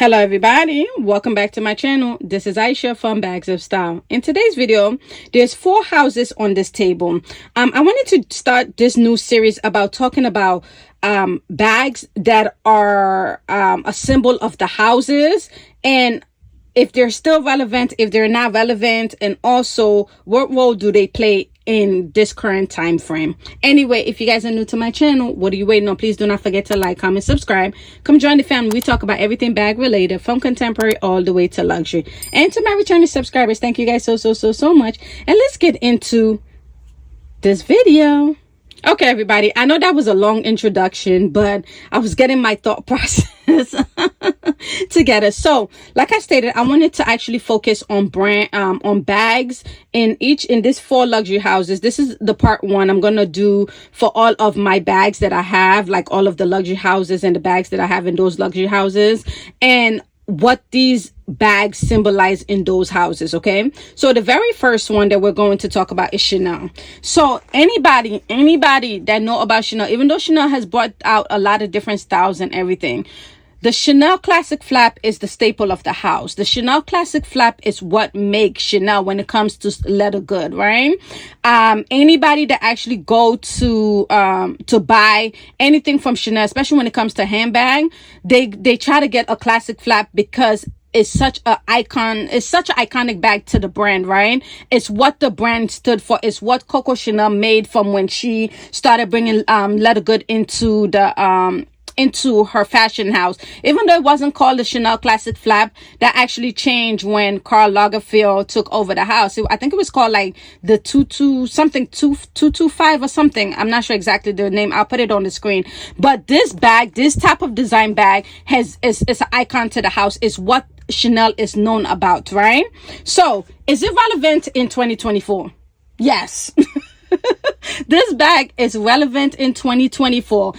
Hello everybody, welcome back to my channel. This is Aisha from Bags of Style. In today's video, there's 4 houses on this table. I wanted to start this new series about talking about bags that are a symbol of the houses, and if they're still relevant, if they're not relevant, and also what role do they play in this current time frame. Anyway, if you guys are new to my channel, what are you waiting on? Please do not forget to like, comment, subscribe. Come join the family. We talk about everything bag related, from contemporary all the way to luxury. And to my returning subscribers, thank you guys so much. And let's get into this video. Okay, everybody, I know that was a long introduction, but I was getting my thought process together. So, like I stated, I wanted to actually focus on on bags in this 4 luxury houses. This is the part 1 I'm gonna do for all of my bags that I have, like all of the luxury houses and the bags that I have in those luxury houses, and what these bags symbolize in those houses. Okay, so the very first one that we're going to talk about is Chanel. So anybody that know about Chanel, even though Chanel has brought out a lot of different styles and everything, the Chanel classic flap is the staple of the house. The Chanel classic flap is what makes Chanel when it comes to leather good, right? Anybody that actually go to buy anything from Chanel, especially when it comes to handbag, they try to get a classic flap because it's such an iconic bag to the brand, right? It's what the brand stood for. It's what Coco Chanel made from when she started bringing leather good into the into her fashion house. Even though it wasn't called the Chanel classic flap, that actually changed when Karl Lagerfeld took over the house. I think it was called like the 225 or something. I'm not sure exactly the name. I'll put it on the screen. But this bag, this type of design bag is an icon to the house. It's what Chanel is known about, right? So is it relevant in 2024? Yes. This bag is relevant in 2024.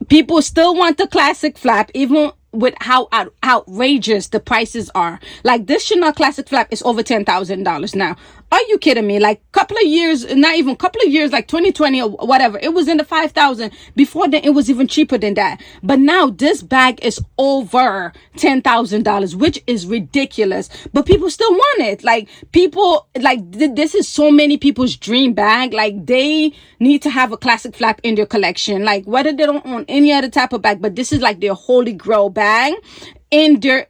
People still want the classic flap, even with how outrageous the prices are. Like this Chanel classic flap is over $10,000 now. Are you kidding me? Like couple of years, not even couple of years, like 2020 or whatever, it was in the 5,000. Before then, it was even cheaper than that. But now this bag is over $10,000, which is ridiculous. But people still want it. Like people, this is so many people's dream bag. Like they need to have a classic flap in their collection. Like whether they don't own any other type of bag, but this is like their holy grail bag. In their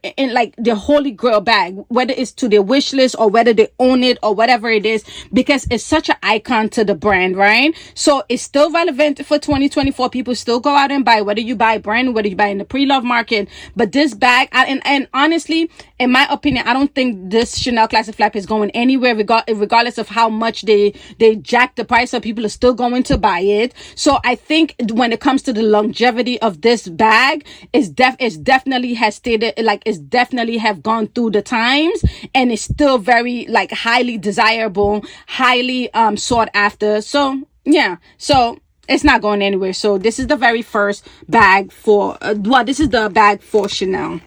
holy grail bag, whether it's to their wish list or whether they own it or whatever it is, because it's such an icon to the brand, right? So it's still relevant for 2024. People still go out and buy, whether you buy brand, whether you buy in the pre-love market. But this bag, and honestly, in my opinion, I don't think this Chanel classic flap is going anywhere, regardless of how much they jack the price up. People are still going to buy it. So I think when it comes to the longevity of this bag, it's definitely has stayed, like it's definitely have gone through the times, and it's still very like highly desirable, highly sought after. So yeah, so it's not going anywhere. So this is the very first bag for this is the bag for Chanel.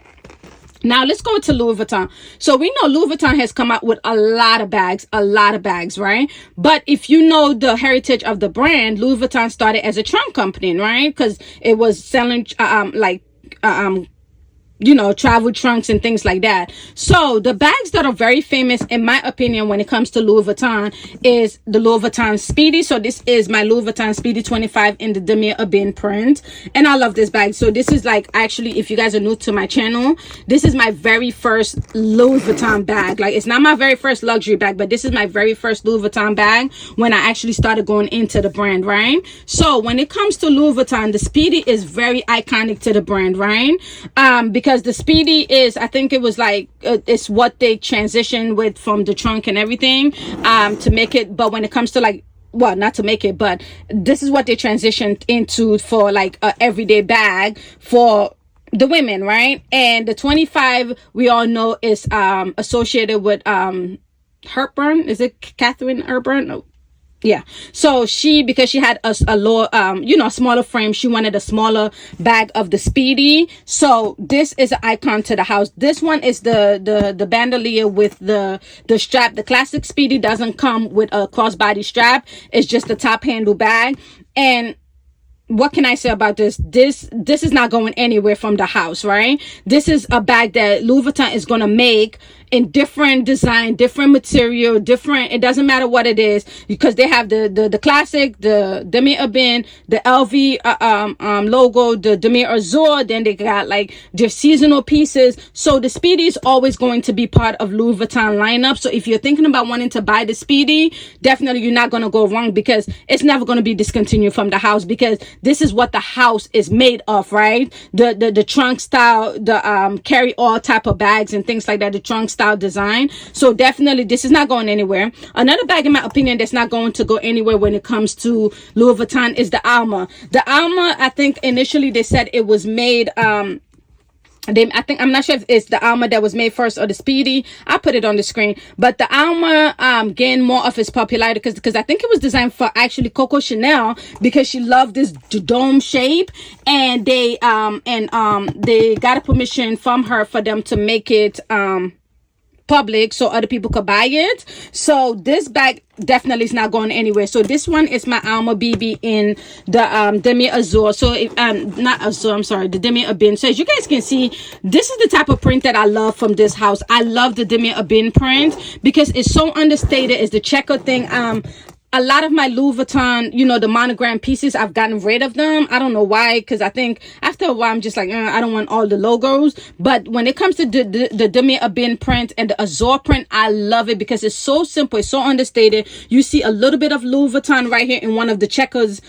Now let's go to Louis Vuitton. So we know Louis Vuitton has come out with a lot of bags, right? But if you know the heritage of the brand, Louis Vuitton started as a trunk company, right? Because it was selling travel trunks and things like that. So the bags that are very famous, in my opinion, when it comes to Louis Vuitton, is the Louis Vuitton Speedy. So this is my Louis Vuitton Speedy 25 in the Damier Ebene print, and I love this bag. So this is like, actually, if you guys are new to my channel, this is my very first Louis Vuitton bag. Like it's not my very first luxury bag, but this is my very first Louis Vuitton bag when I actually started going into the brand, right? So when it comes to Louis Vuitton, the Speedy is very iconic to the brand, right? Because the Speedy is, I think it was like, it's what they transitioned with from the trunk and everything, to make it. But when it comes to like, well, not to make it, but this is what they transitioned into for like a everyday bag for the women, right? And the 25, we all know, is associated with Hepburn. Is it Catherine Hepburn? No. Yeah, so because she had a lower, smaller frame, she wanted a smaller bag of the Speedy. So this is an icon to the house. This one is the bandolier with the strap. The classic Speedy doesn't come with a crossbody strap. It's just a top handle bag. And what can I say about this? This is not going anywhere from the house, right? This is a bag that Louis Vuitton is going to make in different design, different material, different, it doesn't matter what it is, because they have the classic, the Demi Urbain, the LV logo, the Demi Azur, then they got like their seasonal pieces. So the Speedy is always going to be part of Louis Vuitton lineup. So if you're thinking about wanting to buy the Speedy, definitely you're not going to go wrong, because it's never going to be discontinued from the house, because this is what the house is made of, right? The trunk style, the carry all type of bags and things like that, the trunk style design. So definitely this is not going anywhere. Another bag, in my opinion, that's not going to go anywhere when it comes to Louis Vuitton is the Alma. The Alma, I think initially they said it was made I'm not sure if it's the Alma that was made first or the Speedy. I put it on the screen, but the Alma gained more of its popularity because I think it was designed for actually Coco Chanel, because she loved this dome shape, and they got a permission from her for them to make it public so other people could buy it. So this bag definitely is not going anywhere. So this one is my Alma BB in the Demi Azur. So not Azur, I'm sorry, the Demi Urbain. So as you guys can see, this is the type of print that I love from this house. I love the Demi Urbain print because it's so understated. It's the checker thing. A lot of my Louis Vuitton, you know, the monogram pieces, I've gotten rid of them. I don't know why, because I think after a while I'm just like, I don't want all the logos. But when it comes to the Demi Urbain print and the Azur print, I love it because it's so simple, it's so understated. You see a little bit of Louis Vuitton right here in one of the checkers,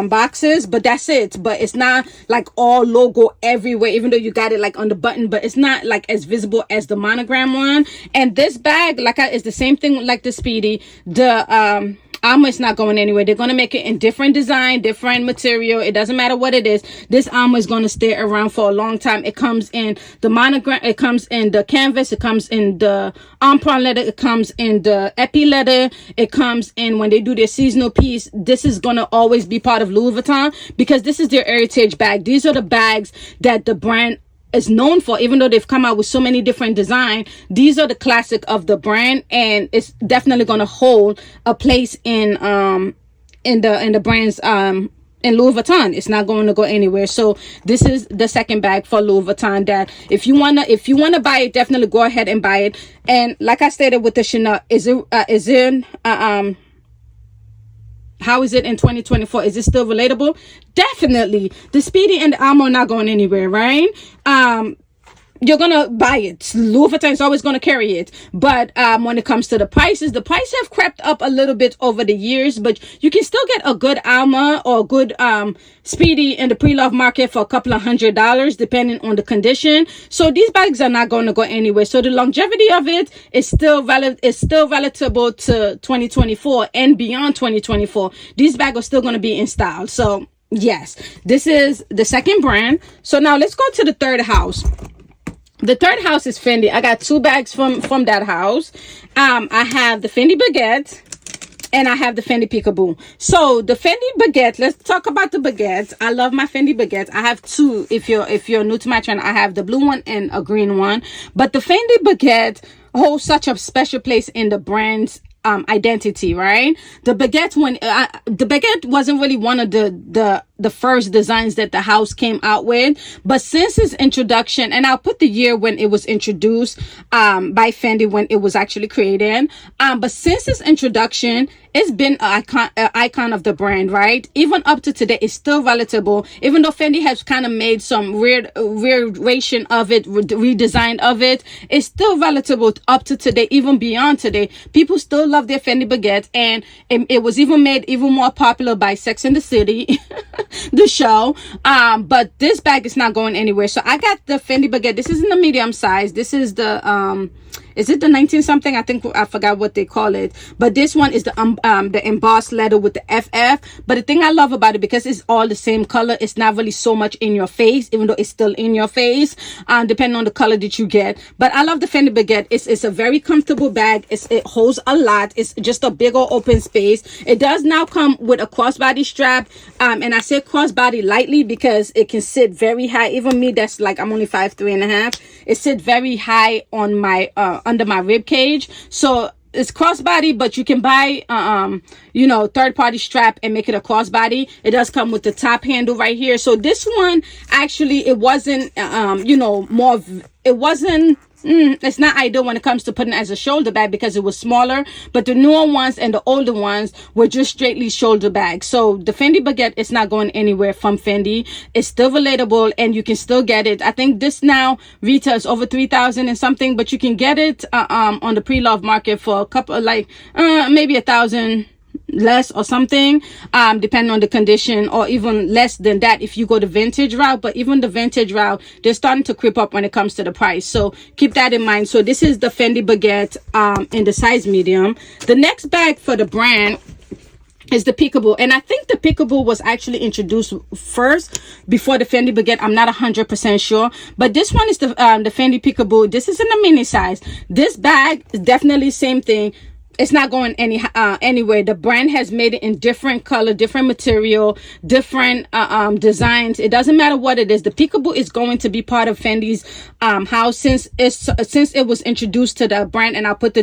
boxes, but that's it. But it's not like all logo everywhere, even though you got it like on the button, but it's not like as visible as the monogram one. And this bag, it's the same thing like the Speedy. The Alma is not going anywhere. They're going to make it in different design, different material. It doesn't matter what it is. This Alma is going to stay around for a long time. It comes in the monogram, it comes in the canvas, it comes in the emprunt leather, it comes in the epi leather, it comes in when they do their seasonal piece. This is going to always be part of Louis Vuitton because this is their heritage bag. These are the bags that the brand is known for. Even though they've come out with so many different designs, these are the classic of the brand, and it's definitely going to hold a place in the brand's in Louis Vuitton. It's not going to go anywhere. So this is the second bag for Louis Vuitton that if you wanna buy it, definitely go ahead and buy it. And like I stated with the Chanel, how is it in 2024? Is it still relatable? Definitely. The Speedy and the Alma are not going anywhere, right? You're gonna buy it. Louis Vuitton is always gonna carry it. But when it comes to the prices have crept up a little bit over the years, but you can still get a good Alma or a good Speedy in the pre-love market for a couple of $100 depending on the condition. So these bags are not going to go anywhere. So the longevity of it is still valid. It's still relatable to 2024 and beyond 2024. These bags are still going to be in style. So yes, this is the second brand. So now let's go to the third house. The third house is Fendi. I got two bags from that house. I have the Fendi Baguette and I have the Fendi Peekaboo. So the Fendi Baguette, let's talk about the baguettes. I love my Fendi Baguettes. I have two. If you're new to my channel, I have the blue one and a green one. But the Fendi Baguette holds such a special place in the brand's identity, right? The baguette, the baguette wasn't really one of the first designs that the house came out with, but since its introduction, and I'll put the year when it was introduced by Fendi, when it was actually created, but since its introduction, it's been an icon of the brand, right? Even up to today, it's still relatable. Even though Fendi has kind of made some variation of it, redesign of it, it's still relatable up to today, even beyond today. People still love their Fendi Baguette, and it was even made even more popular by Sex and the City, the show. But this bag is not going anywhere. So I got the Fendi Baguette. This is in the medium size. This is the is it the 19 something? I think I forgot what they call it. But this one is the embossed leather with the FF. But the thing I love about it, because it's all the same color, it's not really so much in your face, even though it's still in your face, depending on the color that you get. But I love the Fendi Baguette. It's a very comfortable bag. It holds a lot. It's just a big old open space. It does now come with a crossbody strap. And I say crossbody lightly because it can sit very high. Even me, that's like, I'm only 5'3.5". It sits very high on my under my rib cage. So it's crossbody, but you can buy third-party strap and make it a crossbody. It does come with the top handle right here. So this one actually, it wasn't it's not ideal when it comes to putting it as a shoulder bag because it was smaller, but the newer ones and the older ones were just straightly shoulder bags. So the Fendi baguette is not going anywhere from Fendi. It's still relatable and you can still get it. I think this now retails over 3,000 and something, but you can get it on the pre-love market for a couple, maybe 1,000 less or something, depending on the condition, or even less than that if you go the vintage route. But even the vintage route, they're starting to creep up when it comes to the price, so keep that in mind. So this is the Fendi baguette in the size medium. The next bag for the brand is the Peekaboo, and I think the Peekaboo was actually introduced first before the Fendi baguette. I'm not 100% sure, but this one is the Fendi Peekaboo. This is in a mini size. This bag is definitely same thing. It's not going anywhere. The brand has made it in different color, different material, different designs. It doesn't matter what it is. The Peekaboo is going to be part of Fendi's house since it was introduced to the brand, and I'll put the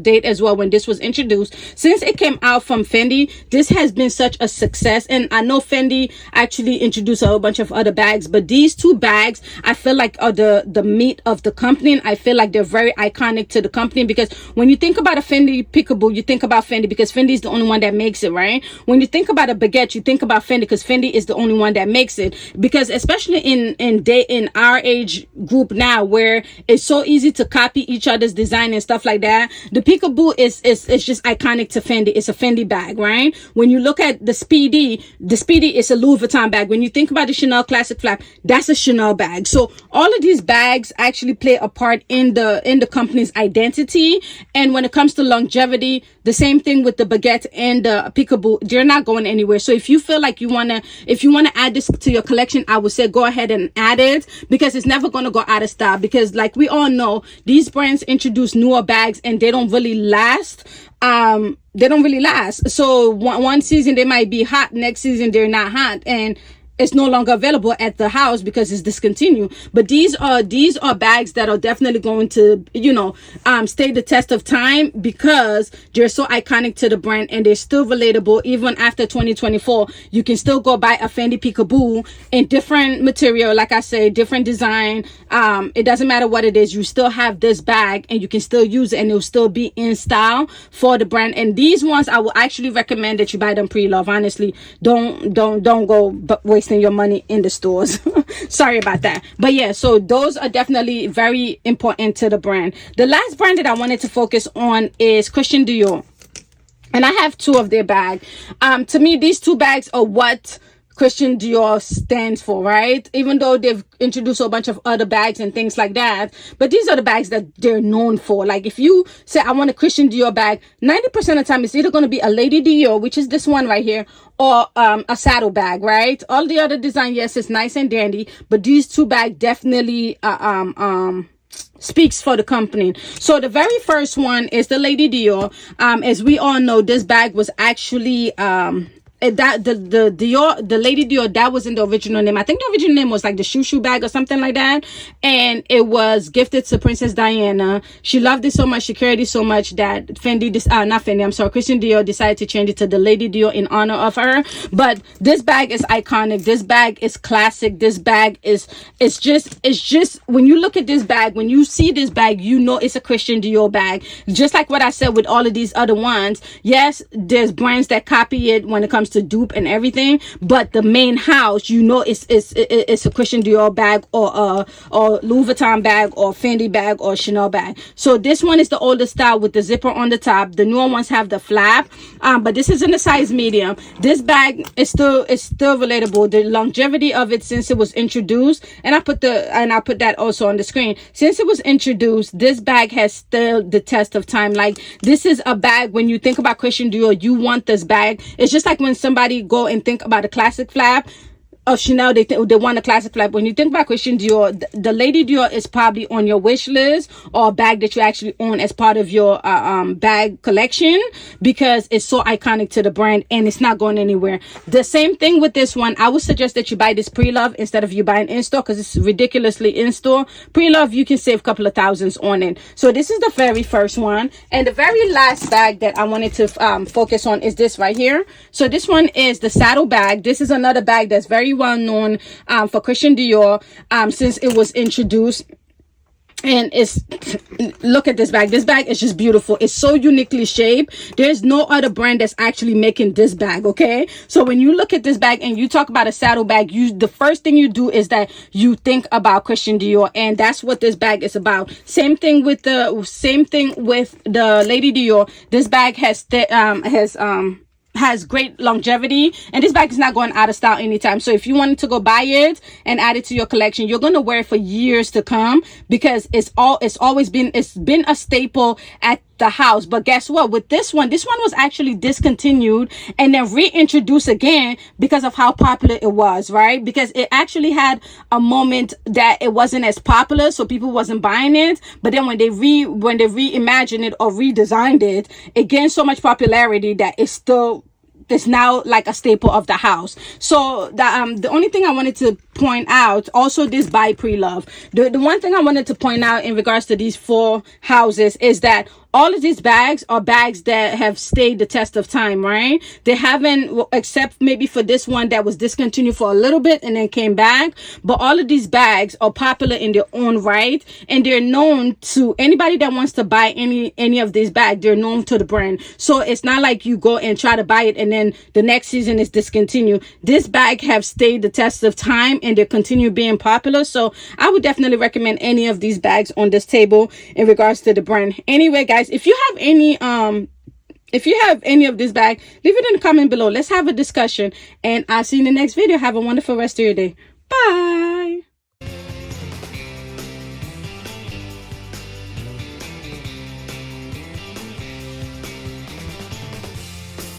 date as well when this was introduced. Since it came out from Fendi, this has been such a success. And I know Fendi actually introduced a whole bunch of other bags, but these two bags I feel like are the meat of the company, and I feel like they're very iconic to the company, because when you think about a Fendi Peekaboo, you think about Fendi because Fendi is the only one that makes it, right? When you think about a baguette, you think about Fendi because Fendi is the only one that makes it. Because especially in our age group now, where it's so easy to copy each other's design and stuff like that, the Peekaboo is just iconic to Fendi. It's a Fendi bag, right? When you look at the Speedy is a Louis Vuitton bag. When you think about the Chanel Classic Flap, that's a Chanel bag. So all of these bags actually play a part in the company's identity. And when it comes to longevity, the same thing with the baguette and the Peekaboo, they're not going anywhere. So if you feel like you want to add this to your collection, I would say go ahead and add it, because it's never going to go out of style. Because like we all know, these brands introduce newer bags and they don't really last. So one season they might be hot, next season they're not hot, and it's no longer available at the house because it's discontinued. But these are bags that are definitely going to stay the test of time, because they're so iconic to the brand and they're still relatable. Even after 2024, you can still go buy a Fendi Peekaboo in different material, like I say, different design. It doesn't matter what it is, you still have this bag and you can still use it and it'll still be in style for the brand. And these ones I will actually recommend that you buy them pre-love. Honestly, don't go wasting your money in the stores. Sorry about that. But yeah, so those are definitely very important to the brand. The last brand that I wanted to focus on is Christian Dior, and I have two of their bags. To me, these two bags are what Christian Dior stands for, right? Even though they've introduced a bunch of other bags and things like that, but these are the bags that they're known for. Like if you say I want a Christian Dior bag, 90% of the time it's either going to be a Lady Dior, which is this one right here, or a saddle bag, right? All the other design, yes, it's nice and dandy, but these two bags definitely speaks for the company. So the very first one is the Lady Dior. As we all know, this bag was actually that the Lady Dior, that wasn't the original name. I think the original name was like the shoo bag or something like that, and it was gifted to Princess Diana. She loved it so much, she carried it so much that Christian Dior decided to change it to the Lady Dior in honor of her. But this bag is iconic, this bag is classic, this bag is it's just when you look at this bag, when you see this bag, you know it's a Christian Dior bag. Just like what I said with all of these other ones, yes, there's brands that copy it when it comes to dupe and everything, but the main house, it's a Christian Dior bag, or Louis Vuitton bag, or Fendi bag, or Chanel bag. So this one is the older style with the zipper on the top. The newer ones have the flap, but this is in the size medium. This bag is still relatable. The longevity of it since it was introduced, and I'll put that also on the screen. Since it was introduced, this bag has stood the test of time. Like, this is a bag, when you think about Christian Dior, you want this bag. It's just like when somebody go and think about a classic flap, of Chanel, they want a classic flag. When you think about Christian Dior, the Lady Dior is probably on your wish list, or a bag that you actually own as part of your bag collection, because it's so iconic to the brand and it's not going anywhere. The same thing with this one. I would suggest that you buy this pre-love instead of you buying in-store, because it's ridiculously in-store. Pre-love, you can save a couple of thousands on it. So this is the very first one. And the very last bag that I wanted to focus on is this right here. So this one is the saddle bag. This is another bag that's very well known for Christian Dior since it was introduced. And look at this bag. This bag is just beautiful. It's so uniquely shaped. There's no other brand that's actually making this bag, okay? So when you look at this bag and you talk about a saddle bag, the first thing you do is that you think about Christian Dior, and that's what this bag is about. Same thing with the Lady Dior. This bag has great longevity, and this bag is not going out of style anytime. So if you wanted to go buy it and add it to your collection, you're going to wear it for years to come, because it's been a staple at the house. But guess what? With this one was actually discontinued and then reintroduced again because of how popular it was, right? Because it actually had a moment that it wasn't as popular, so people wasn't buying it. But then when they reimagined it or redesigned it, it gained so much popularity that it's now like a staple of the house. So the only thing I wanted to point out, also this buy pre-love, the one thing I wanted to point out in regards to these 4 houses is that all of these bags are bags that have stayed the test of time, right? They haven't, except maybe for this one that was discontinued for a little bit and then came back. But all of these bags are popular in their own right, and they're known to anybody that wants to buy any of these bags. They're known to the brand. So it's not like you go and try to buy it and then the next season is discontinued. This bag have stayed the test of time and they continue being popular. So I would definitely recommend any of these bags on this table in regards to the brand. Anyway, guys, if you have any of this bag, leave it in the comment below. Let's have a discussion, and I'll see you in the next video. Have a wonderful rest of your day. Bye.